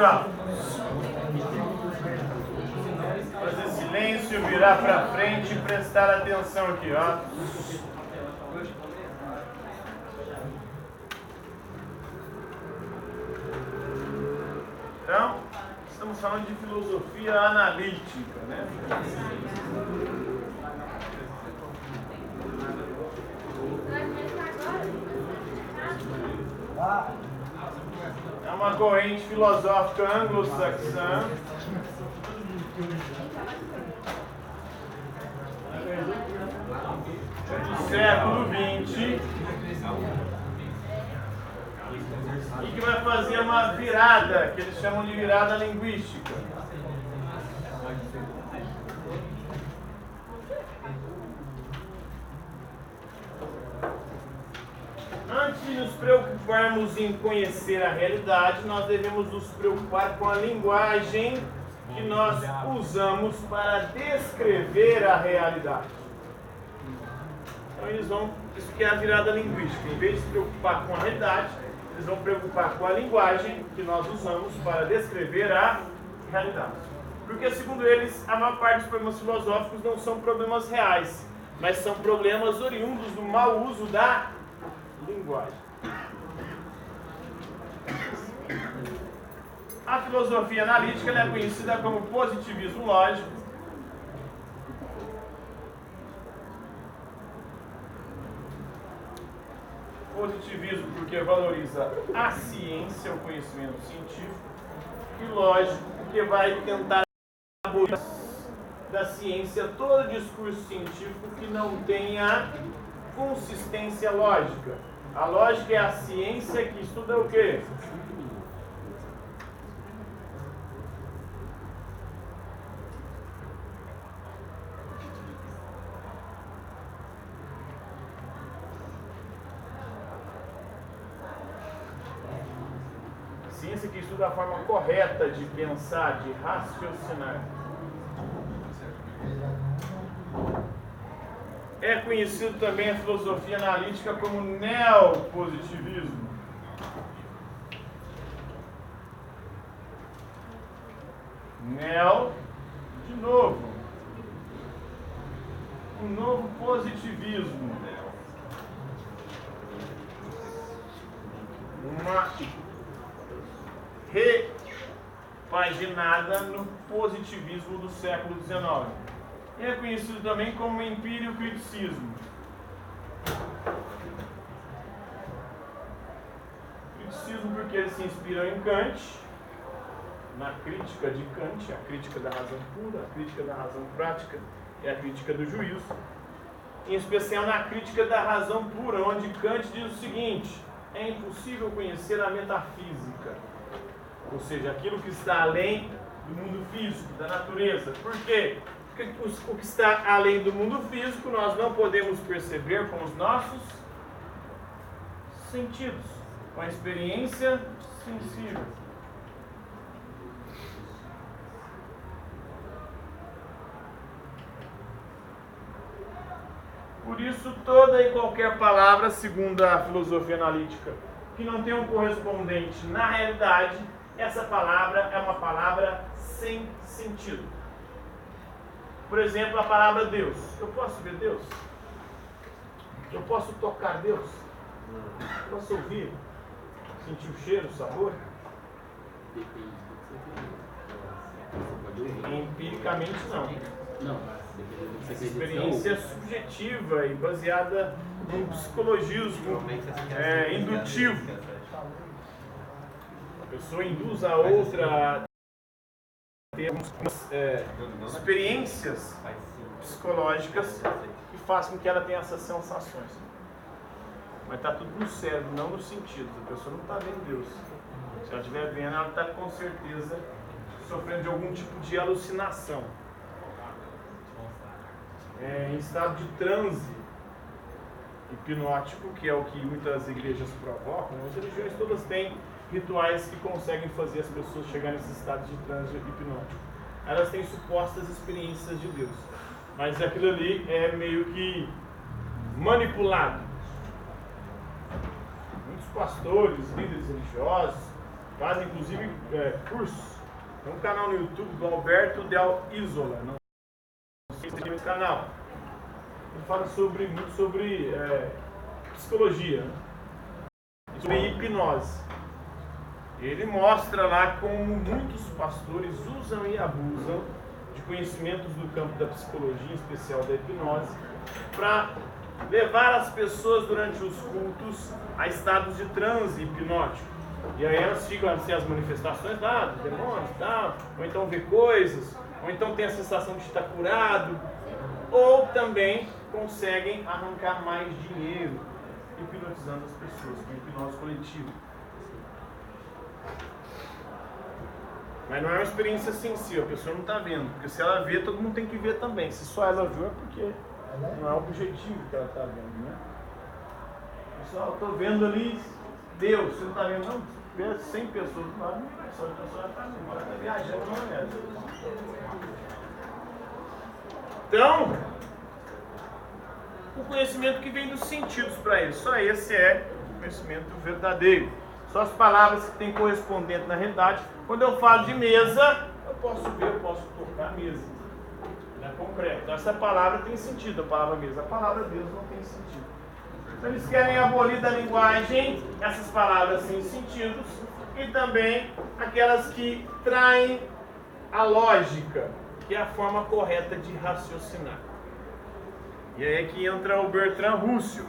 ó. Fazer silêncio, virar pra frente e prestar atenção aqui, ó. Então, estamos falando de filosofia analítica, né? É uma corrente filosófica anglo-saxã do século XX e que vai fazer uma virada, que eles chamam de virada linguística. Antes de nos preocuparmos em conhecer a realidade, nós devemos nos preocupar com a linguagem que nós usamos para descrever a realidade. Então isso que é a virada linguística. Em vez de se preocupar com a realidade, eles vão preocupar com a linguagem que nós usamos para descrever a realidade. Porque, segundo eles, a maior parte dos problemas filosóficos não são problemas reais, mas são problemas oriundos do mau uso da linguagem. A filosofia analítica ela é conhecida como positivismo lógico. Positivismo porque valoriza a ciência, o conhecimento científico, e lógico porque vai tentar abolir da ciência todo discurso científico que não tenha consistência lógica. A lógica é a ciência que estuda o quê? Ciência que estuda a forma correta de pensar, de raciocinar. É conhecido também a filosofia analítica como neopositivismo. Neo, de novo. Um novo positivismo. Uma repaginada no positivismo do século XIX. É conhecido também como empírico-criticismo. Criticismo porque eles se inspiram em Kant, na crítica de Kant, a crítica da razão pura, a crítica da razão prática e a crítica do juízo. Em especial na crítica da razão pura, onde Kant diz o seguinte: é impossível conhecer a metafísica, ou seja, aquilo que está além do mundo físico, da natureza. Por quê? Porque o que está além do mundo físico nós não podemos perceber com os nossos sentidos, com a experiência sensível. Por isso, toda e qualquer palavra, segundo a filosofia analítica, que não tem um correspondente na realidade, essa palavra é uma palavra sem sentido. Por exemplo, a palavra Deus. Eu posso ver Deus? Eu posso tocar Deus? Eu posso ouvir? Sentir o cheiro, o sabor? Empiricamente não. Essa experiência é subjetiva e baseada num psicologismo indutivo. A pessoa induz a outra a ter algumas experiências psicológicas que fazem com que ela tenha essas sensações. Mas está tudo no cérebro, não nos sentidos. A pessoa não está vendo Deus. Se ela estiver vendo, ela está com certeza sofrendo de algum tipo de alucinação. Em estado de transe hipnótico, que é o que muitas igrejas provocam. As religiões todas têm rituais que conseguem fazer as pessoas chegarem nesse estado de transe hipnótico. Elas têm supostas experiências de Deus, mas aquilo ali é meio que manipulado. Muitos pastores, líderes religiosos faz inclusive cursos. Tem um canal no YouTube do Alberto Del Isola, não sei se tem esse canal. Ele fala muito sobre psicologia, né? Sobre hipnose. Ele mostra lá como muitos pastores usam e abusam de conhecimentos do campo da psicologia, em especial da hipnose, para levar as pessoas durante os cultos a estados de transe hipnótico. E aí elas ficam assim, as manifestações lá, dos demônios, tal, ou então vê coisas, ou então tem a sensação de estar curado, ou também conseguem arrancar mais dinheiro hipnotizando as pessoas, com hipnose coletiva. Mas não é uma experiência sensível, a pessoa não está vendo, porque se ela vê, todo mundo tem que ver também. Se só ela viu é porque não é o objetivo que ela está vendo, né? Pessoal, eu estou vendo ali Deus, você não está vendo não? Vê 100 pessoas do lado, só a pessoa está vendo, ela está viajando na maneira. Então, o conhecimento que vem dos sentidos para ele, só esse é o conhecimento verdadeiro. Só as palavras que têm correspondente na realidade. Quando eu falo de mesa, eu posso ver, eu posso tocar a mesa. Não é concreto. Então, essa palavra tem sentido, a palavra mesa. A palavra Deus não tem sentido. Então, eles querem abolir da linguagem essas palavras sem sentidos e também aquelas que traem a lógica, que é a forma correta de raciocinar. E aí é que entra o Bertrand Russell.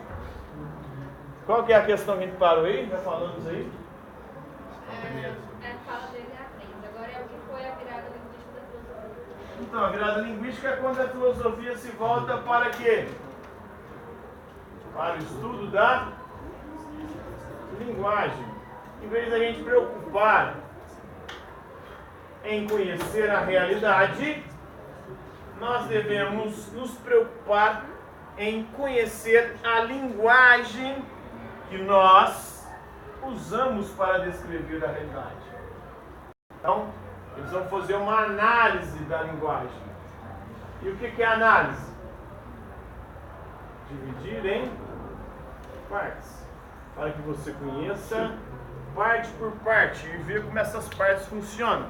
Qual que é a questão que a gente parou aí? Já falamos aí? Fala dele à frente. Agora é o que foi a virada linguística da filosofia. Então, a virada linguística é quando a filosofia se volta para quê? Para o estudo da linguagem. Em vez da gente preocupar em conhecer a realidade, nós devemos nos preocupar em conhecer a linguagem que nós usamos para descrever a realidade. Então, eles vão fazer uma análise da linguagem. E o que é análise? Dividir em partes, para que você conheça parte por parte e ver como essas partes funcionam.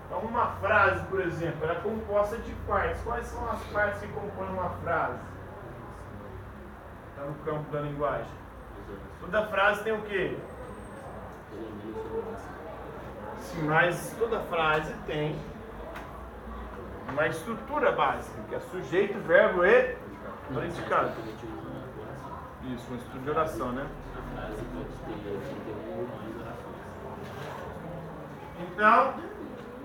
Então, uma frase, por exemplo, ela é composta de partes. Quais são as partes que compõem uma frase? Está no campo da linguagem. Toda frase tem o quê? Sim, mas toda frase tem uma estrutura básica, que é sujeito, verbo e predicado. Isso, uma estrutura de oração, né? Então,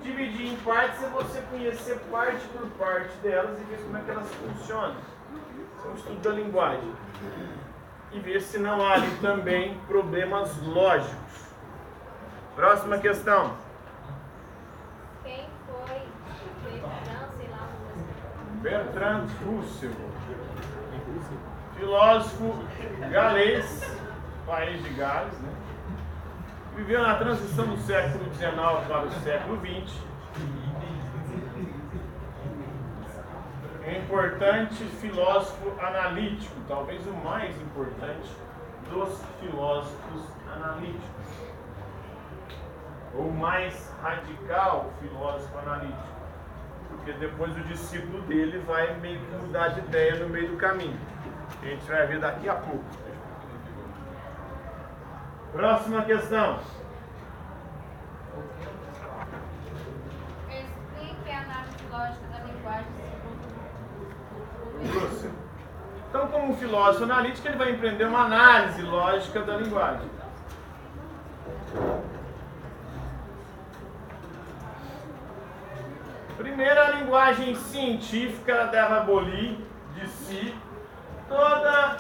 dividir em partes é você conhecer parte por parte delas e ver como é que elas funcionam. É um estudo da linguagem. E ver se não há ali também problemas lógicos. Próxima questão. Quem foi Bertrand, sei lá, Bertrand Russell, filósofo galês, país de Gales, né? Viveu na transição do século XIX para o século XX. É um importante filósofo analítico, talvez o mais importante dos filósofos analíticos. Ou mais radical filósofo analítico. Porque depois o discípulo dele vai meio que mudar de ideia no meio do caminho. A gente vai ver daqui a pouco. Próxima questão. Explique a análise lógica da linguagem Russell. Então, como filósofo analítico, ele vai empreender uma análise lógica da linguagem. Primeiro, a linguagem científica ela deve abolir de si toda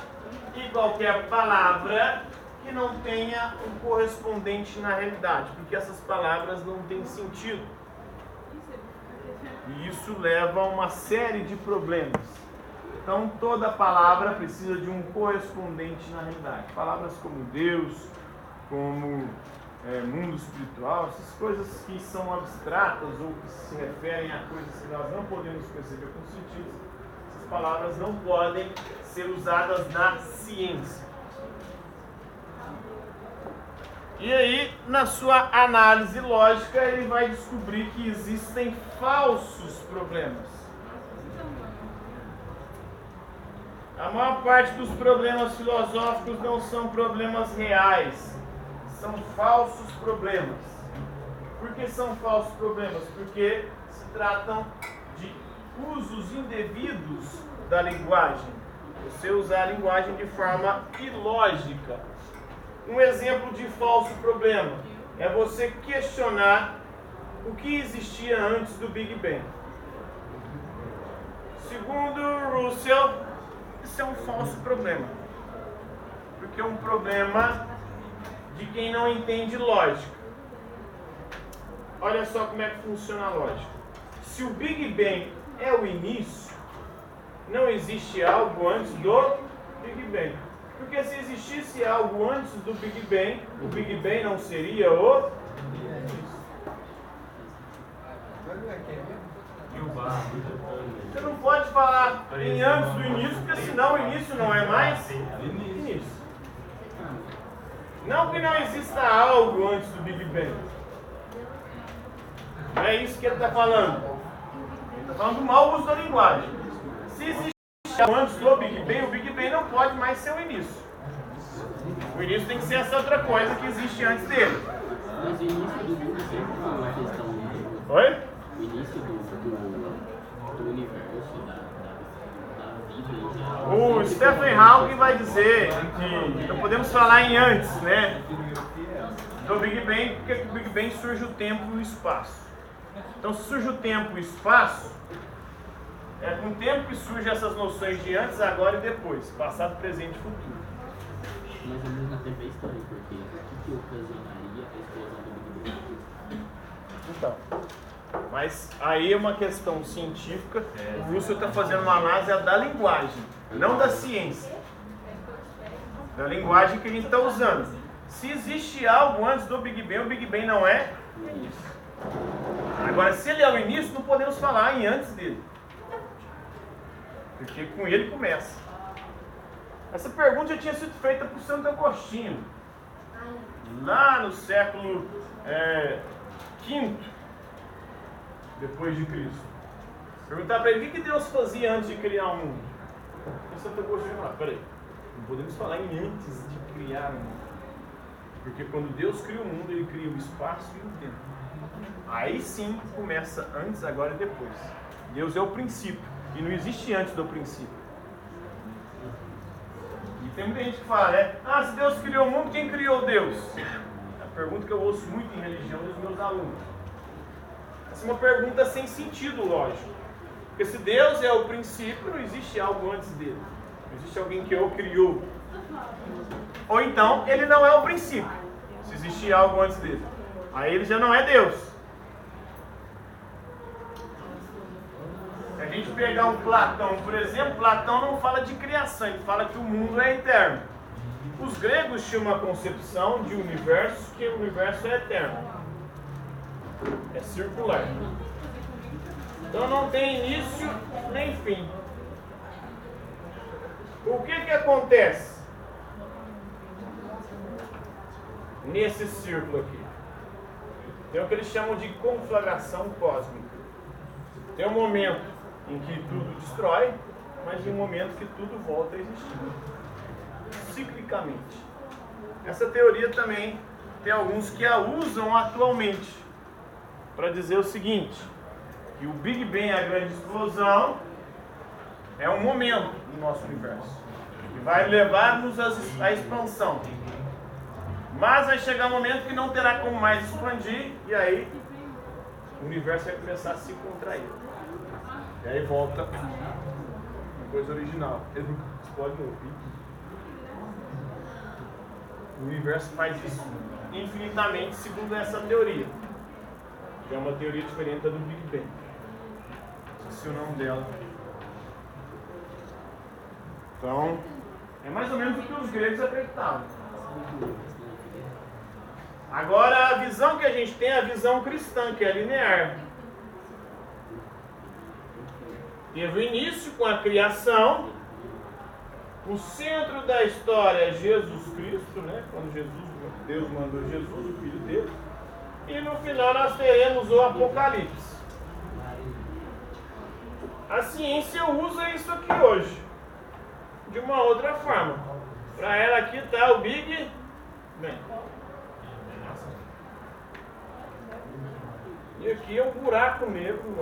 e qualquer palavra que não tenha um correspondente na realidade, porque essas palavras não têm sentido. E isso leva a uma série de problemas. Então, toda palavra precisa de um correspondente na realidade. Palavras como Deus, como mundo espiritual, essas coisas que são abstratas ou que se referem a coisas que nós não podemos perceber com sentido, essas palavras não podem ser usadas na ciência. E aí, na sua análise lógica, ele vai descobrir que existem falsos problemas. A maior parte dos problemas filosóficos não são problemas reais, são falsos problemas. Por que são falsos problemas? Porque se tratam de usos indevidos da linguagem. Você usar a linguagem de forma ilógica. Um exemplo de falso problema é você questionar o que existia antes do Big Bang. Segundo Russell, isso é um falso problema, porque é um problema de quem não entende lógica. Olha só como é que funciona a lógica. Se o Big Bang é o início, não existe algo antes do Big Bang. Porque se existisse algo antes do Big Bang, o Big Bang não seria o início. Você não pode falar em antes do início, porque senão o início não é mais início. Não que não exista algo antes do Big Bang. Não é isso que ele está falando. Ele está falando do mau uso da linguagem. Se existe algo antes do Big Bang, o Big Bang não pode mais ser o início. O início tem que ser essa outra coisa que existe antes dele. Mas o início do mundo sempre foi uma questão de... Oi? O início do universo, da vida em geral. O Stephen Hawking vai dizer que não podemos falar em antes, né? Do Big Bang, porque do Big Bang surge o tempo e o espaço. Então, se surge o tempo e o espaço, é com o tempo que surgem essas noções de antes, agora e depois, passado, presente e futuro. Mas ao mesmo tempo é história, porque o que ocasionaria a explosão do Big Bang? Então, mas aí é uma questão científica. O Russell está fazendo uma análise da linguagem, não da ciência. Da linguagem que a gente está usando. Se existe algo antes do Big Bang, o Big Bang não é início. Agora, se ele é o início, não podemos falar em antes dele. Porque com ele começa. Essa pergunta já tinha sido feita por Santo Agostinho, lá no século V depois de Cristo. Perguntar para ele o que Deus fazia antes de criar o mundo. E Santo Agostinho falou: peraí, não podemos falar em antes de criar o mundo. Porque quando Deus cria o mundo, Ele cria o espaço e o tempo. Aí sim começa antes, agora e depois. Deus é o princípio, e não existe antes do princípio. E tem muita gente que fala, né? Ah, se Deus criou o mundo, quem criou Deus? É a pergunta que eu ouço muito em religião dos meus alunos. Essa é uma pergunta sem sentido, lógico. Porque se Deus é o princípio, não existe algo antes dele. Não existe alguém que o criou. Ou então, ele não é o princípio. Se existir algo antes dele. Aí ele já não é Deus. Se a gente pegar um Platão, por exemplo, Platão não fala de criação, ele fala que o mundo é eterno. Os gregos tinham uma concepção de universo, que o universo é eterno. É circular. Então não tem início nem fim. O que acontece nesse círculo aqui? Tem o que eles chamam de conflagração cósmica. Tem um momento em que tudo destrói, mas tem um momento que tudo volta a existir. Ciclicamente. Essa teoria também tem alguns que a usam atualmente para dizer o seguinte, que o Big Bang, a grande explosão, é um momento do nosso universo, que vai levar-nos à expansão. Mas vai chegar um momento que não terá como mais expandir, e aí o universo vai começar a se contrair. E aí volta a coisa original. Ele não explode no fim. O universo faz isso infinitamente, segundo essa teoria. Que é uma teoria diferente da do Big Bang. Esqueci o nome dela. Então, é mais ou menos o que os gregos acreditavam. Agora, a visão que a gente tem é a visão cristã, que é linear. Teve o início com a criação. O centro da história é Jesus Cristo, né? Quando Jesus Deus mandou Jesus, o Filho dele. E no final nós teremos o Apocalipse. A ciência usa isso aqui hoje, de uma outra forma. Para ela aqui está o Big Bang. E aqui é um buraco negro, em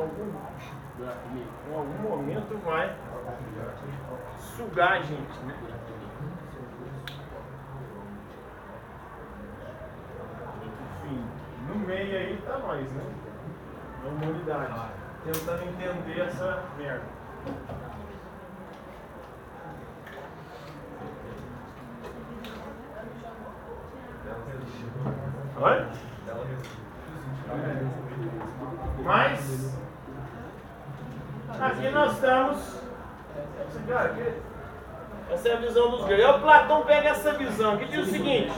algum momento vai sugar a gente, né? Enfim, no meio aí está nós, né? A humanidade, tentando entender essa merda. Oi? Mas aqui nós estamos. Essa é a visão dos gregos. O Platão pega essa visão que diz o seguinte: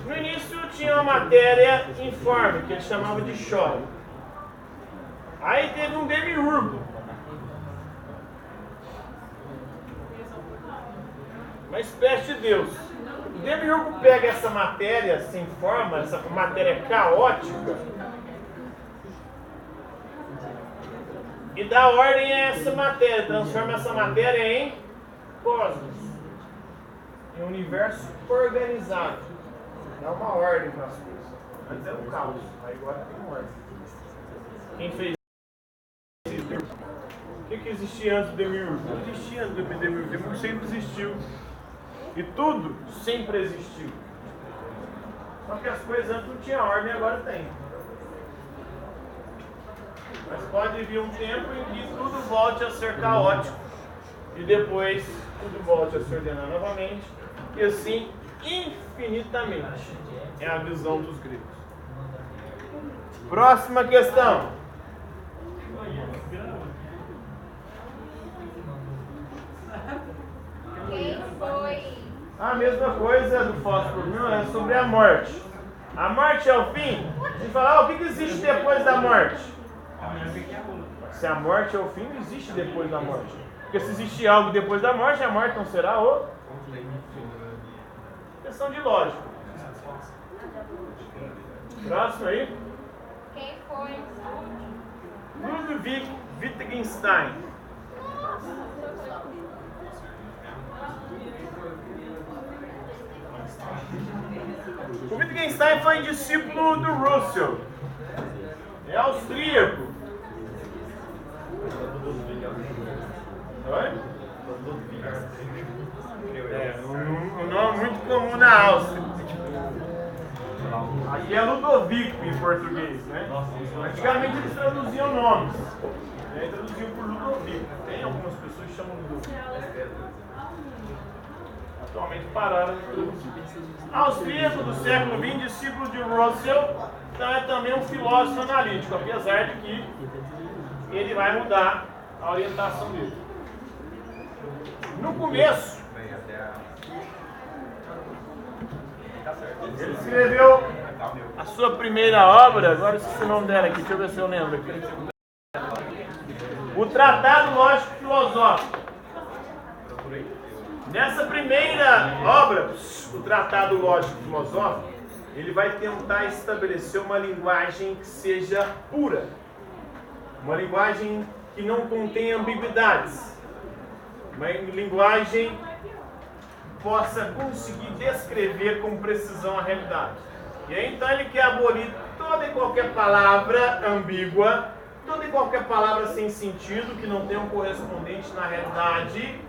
no início tinha uma matéria informe que ele chamava de choro. Aí teve um demiurgo, uma espécie de Deus. O demiurgo pega essa matéria sem forma, essa matéria caótica, e dá ordem a essa matéria, transforma essa matéria em cosmos, em um universo organizado. Dá uma ordem para as coisas. Antes era um caos, aí agora tem ordem. Quem fez isso? O que existia antes do demiurgo? Não existia antes do demiurgo. O demiurgo sempre existiu. E tudo sempre existiu. Só que as coisas antes não tinham ordem e agora tem. Mas pode vir um tempo em que tudo volte a ser caótico e depois tudo volte a se ordenar novamente, e assim infinitamente. É a visão dos gregos. Próxima questão. Quem foi? A mesma coisa do fósforo, não, é sobre a morte. A morte é o fim? A gente fala, o que existe depois da morte? Se a morte é o fim, não existe depois da morte. Porque se existir algo depois da morte, a morte não será o fim. Questão de lógica. Próximo aí. Quem foi? Ludwig Wittgenstein. O Wittgenstein foi discípulo do Russell. É austríaco. Oi? É um nome muito comum na Áustria. Aqui é Ludovico em português, né? Antigamente eles traduziam nomes. E aí traduziam por Ludovico. Tem algumas pessoas que chamam Ludovico. Atualmente pararam de traduzir. Austríaco do século XX, discípulo de Russell, então é também um filósofo analítico, apesar de que ele vai mudar a orientação dele. No começo, ele escreveu a sua primeira obra, agora esqueci o nome dela aqui, deixa eu ver se eu lembro aqui. O Tratado Lógico Filosófico. Nessa primeira obra, o Tratado Lógico Filosófico, ele vai tentar estabelecer uma linguagem que seja pura, uma linguagem que não contém ambiguidades, uma linguagem que possa conseguir descrever com precisão a realidade. E aí então ele quer abolir toda e qualquer palavra ambígua, toda e qualquer palavra sem sentido, que não tenha um correspondente na realidade,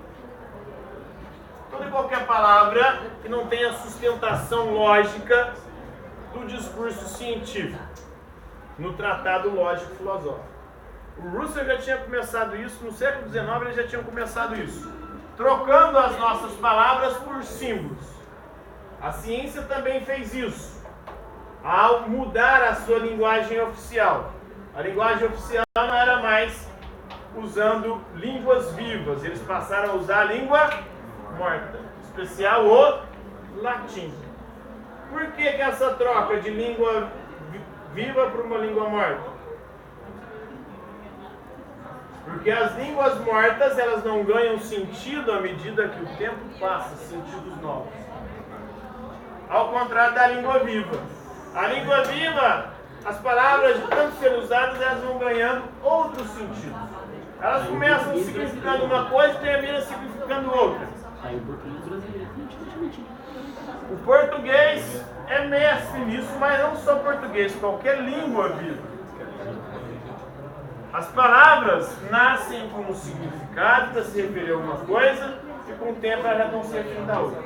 toda e qualquer palavra que não tenha sustentação lógica do discurso científico, no Tratado Lógico Filosófico. O Russell já tinha começado isso, no século XIX eles já tinham começado isso, trocando as nossas palavras por símbolos. A ciência também fez isso, ao mudar a sua linguagem oficial. A linguagem oficial não era mais usando línguas vivas, eles passaram a usar a língua morta, em especial o latim. Por que essa troca de língua viva para uma língua morta? Porque as línguas mortas, elas não ganham sentido à medida que o tempo passa, sentidos novos. Ao contrário da língua viva. A língua viva, as palavras, de tanto serem usadas, elas vão ganhando outros sentidos. Elas começam significando uma coisa e terminam significando outra. Aí o português brasileiro definitivamente. O português é mestre nisso, mas não só português, qualquer língua viva. As palavras nascem com um significado para se referir a alguma coisa e com o tempo elas já vão se referindo a outra.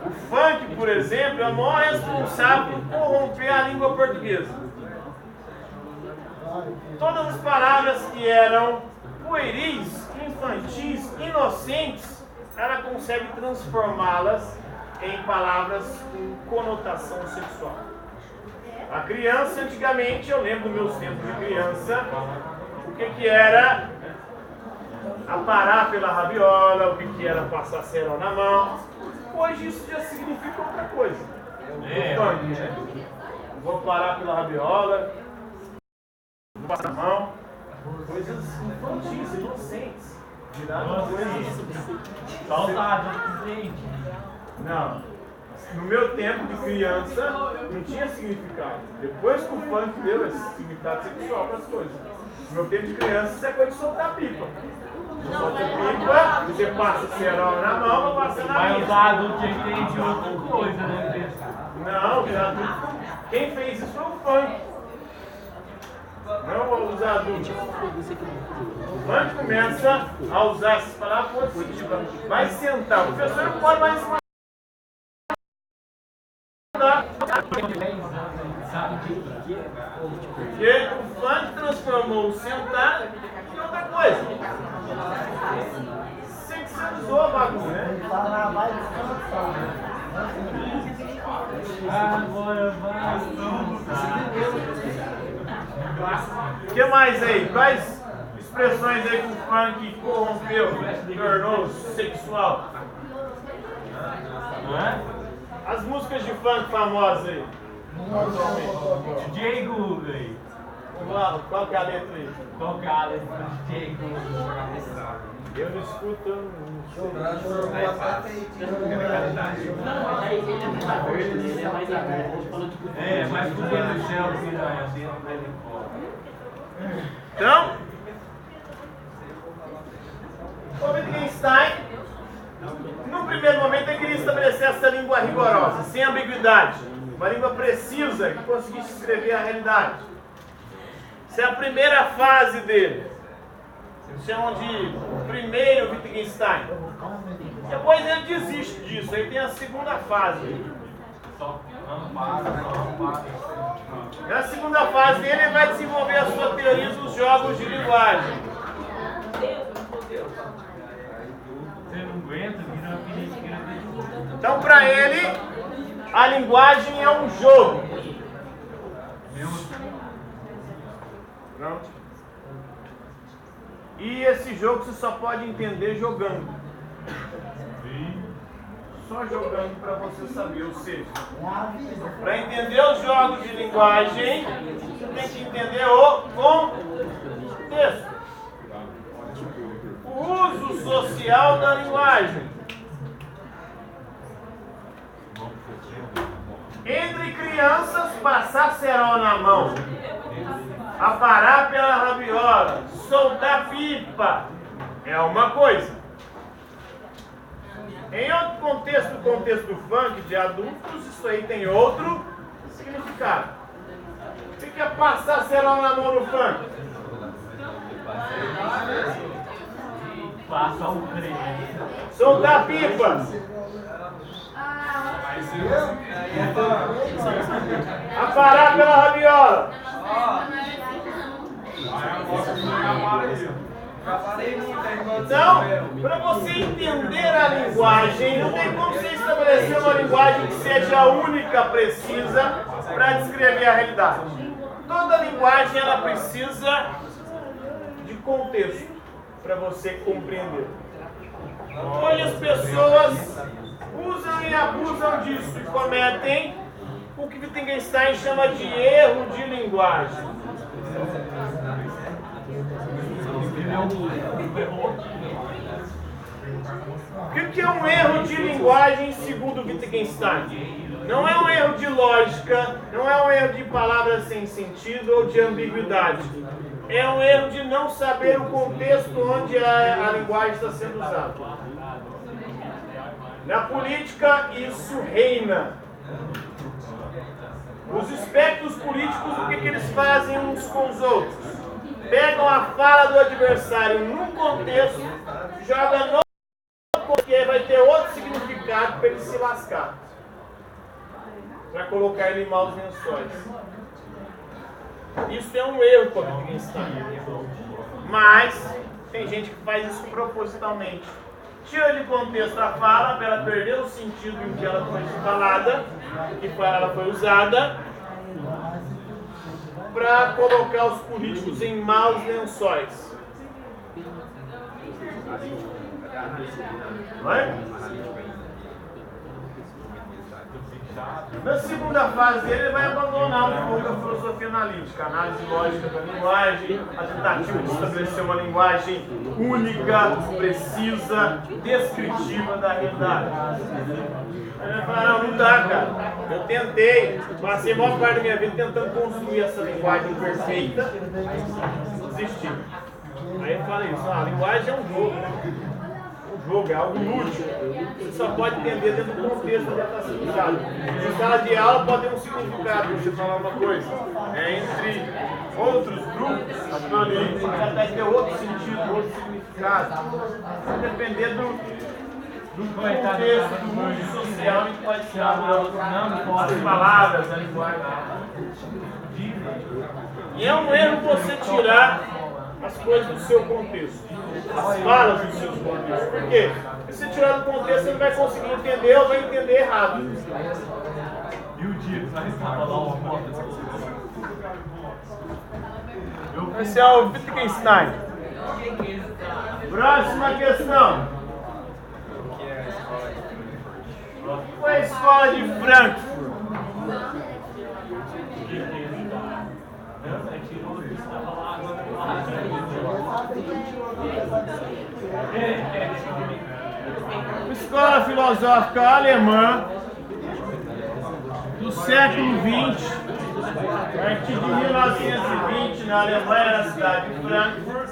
O funk, por exemplo, é o maior responsável por corromper a língua portuguesa. Todas as palavras que eram pueris, infantis, inocentes, ela consegue transformá-las em palavras com conotação sexual. A criança, antigamente, eu lembro dos meus tempos de criança, o que era aparar pela rabiola, o que era passar cerol na mão. Hoje isso já significa outra coisa. Vou parar pela rabiola, vou passar na mão. Coisas infantis, inocentes. Viraram coisas. Saudade, gente. Não. No meu tempo de criança, não tinha significado. Depois que o funk deu esse significado sexual para as coisas. No meu tempo de criança, isso é coisa de soltar pipa. Solta pipa, você passa cerol na mão ou passa na Mas mesa. os adultos entendem outra coisa, né? Não, os adultos. Quem fez isso foi o funk. Não os adultos. O funk começa a usar essas palavras por outro sentido. Vai sentar. O professor não pode mais mandar. Porque o funk transformou o sentar em outra coisa. Sexualizou a bagunça, né? Agora vai. O que mais aí? Quais expressões aí que o funk corrompeu, tornou sexual? As músicas de funk famosas aí. DJ Google aí. Vamos lá, qual que é a letra aí? Qual que é a letra do DJ Google? Eu não escuto, eu não sei. Aí ele é mais aberto, ele é mais aberto. A gente falou de cultura. É, mas por dentro do céu, assim, não é dentro dele fora. Então, o Wittgenstein, no primeiro momento, ele queria estabelecer essa língua rigorosa, sem ambiguidade. Uma língua precisa, que conseguisse escrever a realidade. Essa é a primeira fase dele. Eles chamam de primeiro Wittgenstein. Depois ele desiste disso, aí tem a segunda fase. Na segunda fase dele, ele vai desenvolver a sua teoria dos jogos de linguagem. Você não aguenta, vira uma periqueira de Então, para ele, a linguagem é um jogo. Pronto. E esse jogo você só pode entender jogando. Só jogando para você saber. Ou seja, para entender os jogos de linguagem, você tem que entender o contexto. O uso social da linguagem. Entre crianças, passar cerol na mão, aparar pela rabiola, soltar pipa, é uma coisa. Em outro contexto, o contexto do funk de adultos, isso aí tem outro significado. O que é passar cerol na mão no funk? passa o trem. Soltar pipa. Aparar pela rabiola. Então, para você entender a linguagem, não tem como você estabelecer uma linguagem que seja a única precisa para descrever a realidade. Toda linguagem ela precisa de contexto para você compreender. Hoje as pessoas usam e abusam disso e cometem o que Wittgenstein chama de erro de linguagem. O que é um erro de linguagem segundo Wittgenstein? Não é um erro de lógica, não é um erro de palavras sem sentido ou de ambiguidade. É um erro de não saber o contexto onde a linguagem está sendo usada. Na política, isso reina. Os espectros políticos, o que eles fazem uns com os outros? Pegam a fala do adversário num contexto, jogam no porque vai ter outro significado para ele se lascar. Para colocar ele em maus lençóis. Isso é um erro para Wittgenstein. Mas tem gente que faz isso propositalmente. Tira de contexto a fala para ela perder o sentido em que ela foi falada, que ela foi usada, para colocar os políticos em maus lençóis. Não é? Na segunda fase dele, ele vai abandonar um pouco a filosofia analítica, a análise lógica da linguagem, a tentativa de estabelecer uma linguagem única, precisa, descritiva da realidade. Aí ele vai falar, não dá, cara. Eu tentei, passei a maior parte da minha vida tentando construir essa linguagem perfeita, desisti. Aí ele fala isso, a linguagem é um jogo. É algo inútil. Você só pode entender dentro do contexto onde está sendo usado. Em sala de aula pode ter um significado, você falar uma coisa. Entre outros grupos, aquilo ali vai ter outro sentido, outro significado. Vai depender do contexto, do mundo social em que vai ser as palavras, a linguagem. E é um erro você tirar as coisas do seu contexto, as falas dos seus contextos. Por quê? Porque se tirar do contexto, você não vai conseguir entender ou vai entender errado. E o dia vai estar lá uma foto. Esse é o Wittgenstein. Próxima questão. Qual é a escola de Frankfurt? Escola filosófica alemã do século XX, a partir de 1920, na Alemanha, na cidade de Frankfurt,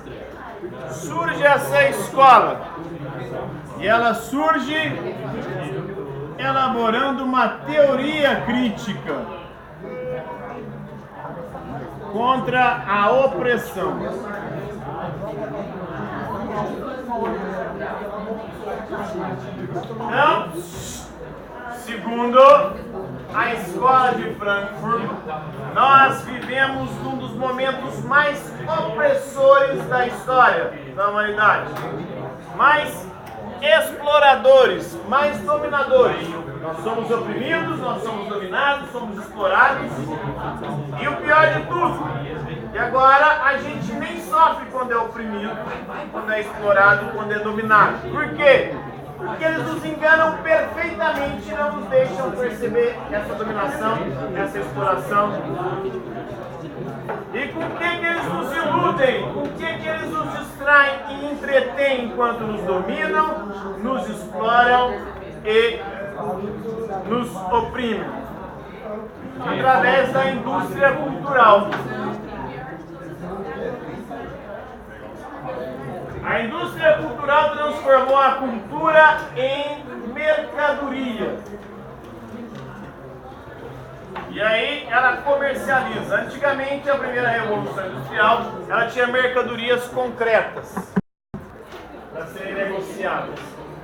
surge essa escola. E ela surge elaborando uma teoria crítica contra a opressão. Então, segundo a escola de Frankfurt, nós vivemos um dos momentos mais opressores da história da humanidade, mais exploradores, mais dominadores. Nós somos oprimidos, nós somos dominados, somos explorados. E o pior de tudo, que agora a gente nem sofre quando é oprimido, quando é explorado, quando é dominado. Por quê? Porque eles nos enganam perfeitamente e não nos deixam perceber essa dominação, essa exploração. E com o que eles nos iludem? Com o que eles nos distraem e entretêm enquanto nos dominam, nos exploram e nos oprimem? Através da indústria cultural. A indústria cultural transformou a cultura em mercadoria. E aí ela comercializa. Antigamente, a primeira revolução industrial, ela tinha mercadorias concretas para serem negociadas.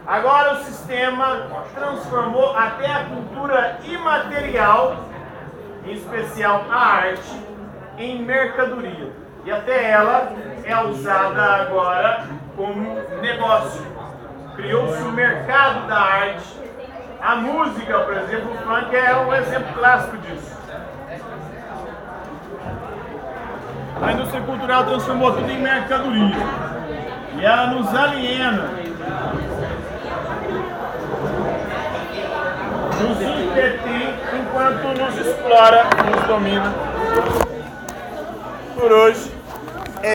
Agora o sistema transformou até a cultura imaterial, em especial a arte, em mercadoria. E até ela é usada agora como negócio. Criou-se o mercado da arte. A música, por exemplo, o funk é um exemplo clássico disso. A indústria cultural transformou tudo em mercadoria. E ela nos aliena. Nos entretém enquanto nos explora, nos domina. Por hoje.